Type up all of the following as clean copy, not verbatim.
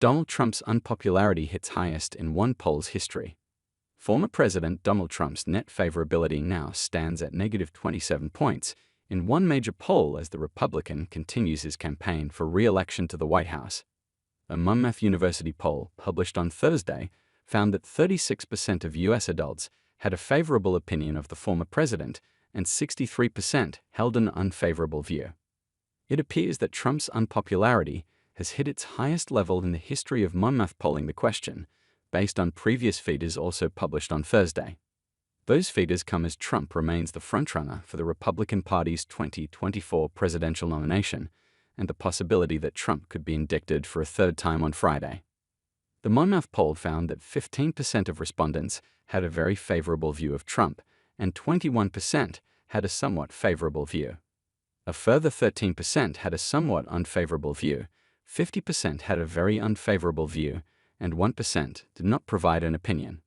Donald Trump's unpopularity hits highest in one poll's history. Former President Donald Trump's net favorability now stands at negative 27 points in one major poll as the Republican continues his campaign for re-election to the White House. A Monmouth University poll published on Thursday found that 36% of U.S. adults had a favorable opinion of the former president and 63% held an unfavorable view. It appears that Trump's unpopularity has hit its highest level in the history of Monmouth polling the question, based on previous feeders also published on Thursday. Those feeders come as Trump remains the frontrunner for the Republican Party's 2024 presidential nomination, and the possibility that Trump could be indicted for a third time on Friday. The Monmouth poll found that 15% of respondents had a very favorable view of Trump, and 21% had a somewhat favorable view. A further 13% had a somewhat unfavorable view, 50% had a very unfavorable view, and 1% did not provide an opinion.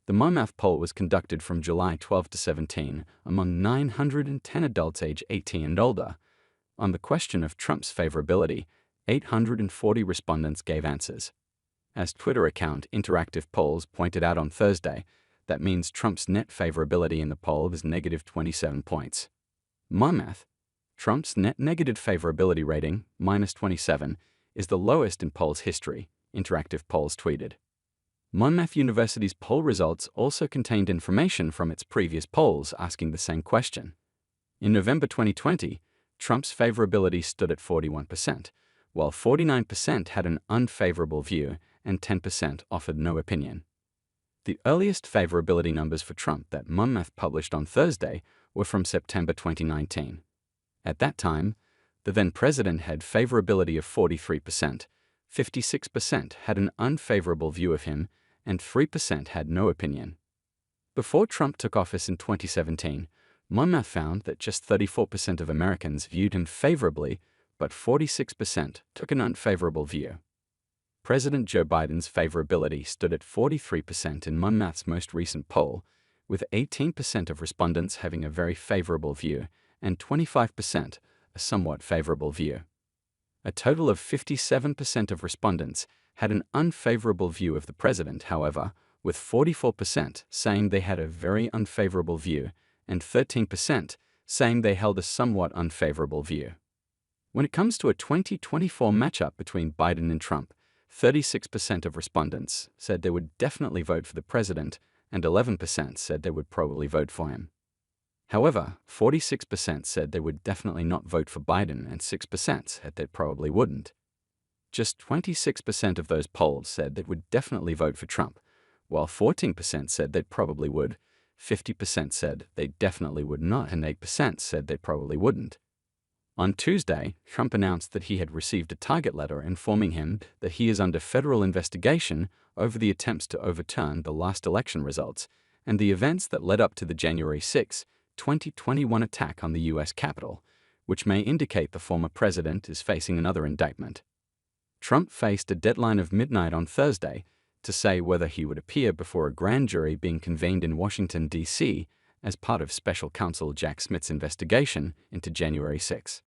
The Monmouth poll was conducted from July 12 to 17 among 910 adults age 18 and older. On the question of Trump's favorability, 840 respondents gave answers. As Twitter account Interactive Polls pointed out on Thursday, that means Trump's net favorability in the poll is negative 27 points. Monmouth, Trump's net negative favorability rating, minus 27, is the lowest in polls history, Interactive Polls tweeted. Monmouth University's poll results also contained information from its previous polls asking the same question. In November 2020, Trump's favorability stood at 41%, while 49% had an unfavorable view and 10% offered no opinion. The earliest favorability numbers for Trump that Monmouth published on Thursday were from September 2019. At that time, the then-president had favorability of 43%, 56% had an unfavorable view of him, and 3% had no opinion. Before Trump took office in 2017, Monmouth found that just 34% of Americans viewed him favorably, but 46% took an unfavorable view. President Joe Biden's favorability stood at 43% in Monmouth's most recent poll, with 18% of respondents having a very favorable view and 25% a somewhat favorable view. A total of 57% of respondents had an unfavorable view of the president, however, with 44% saying they had a very unfavorable view and 13% saying they held a somewhat unfavorable view. When it comes to a 2024 matchup between Biden and Trump, 36% of respondents said they would definitely vote for the president, and 11% said they would probably vote for him. However, 46% said they would definitely not vote for Biden, and 6% said they probably wouldn't. Just 26% of those polled said they would definitely vote for Trump, while 14% said they probably would, 50% said they definitely would not, and 8% said they probably wouldn't. On Tuesday, Trump announced that he had received a target letter informing him that he is under federal investigation over the attempts to overturn the last election results and the events that led up to the January 6, 2021 attack on the U.S. Capitol, which may indicate the former president is facing another indictment. Trump faced a deadline of midnight on Thursday to say whether he would appear before a grand jury being convened in Washington, D.C., as part of special counsel Jack Smith's investigation into January 6.